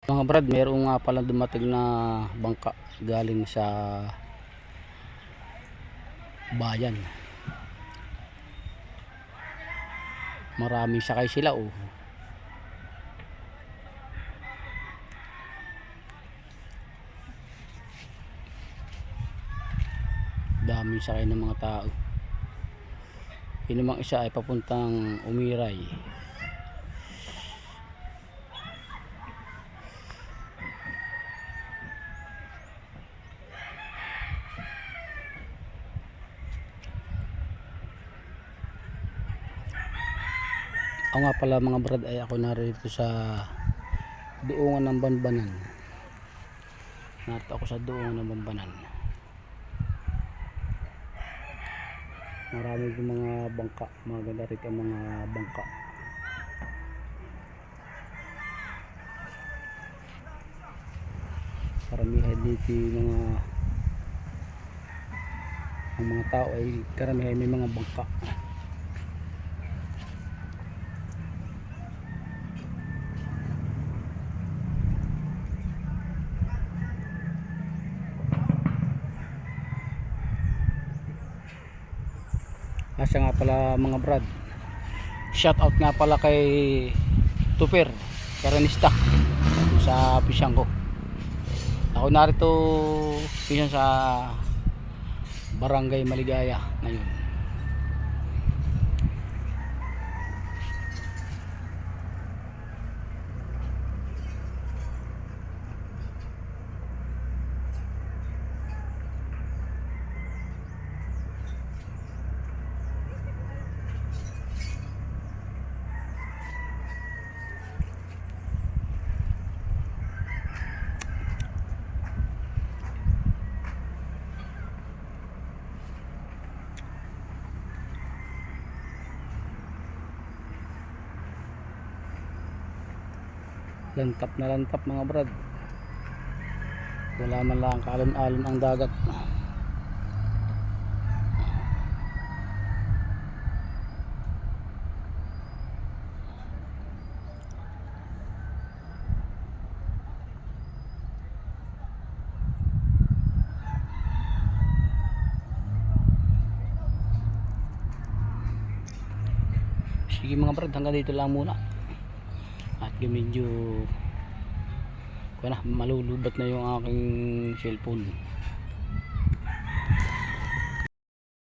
Mga brad, mayroong nga palang dumating na bangka galing sa bayan. Maraming sakay sila oh. Daming sakay ng mga tao. Yun namang isa ay papuntang Umiray. Ako nga pala mga brad ay ako narito sa Duungan ng Banbanan. Narito ako sa Duungan ng Banbanan. Marami yung mga bangka, maganda rin ang mga bangka. Karamihan dito yung mga tao ay karamihan may mga bangka. Asya nga pala mga brad, shout out nga pala kay Tuper Karanista sa Pisangko. Ako narito pisang sa Barangay Maligaya ngayon. Lantap na lantap mga brad, wala man lang kaalon-alon ang dagat. Sige mga brad, hanggang dito lang muna. At medyo malulubat na yung aking cellphone.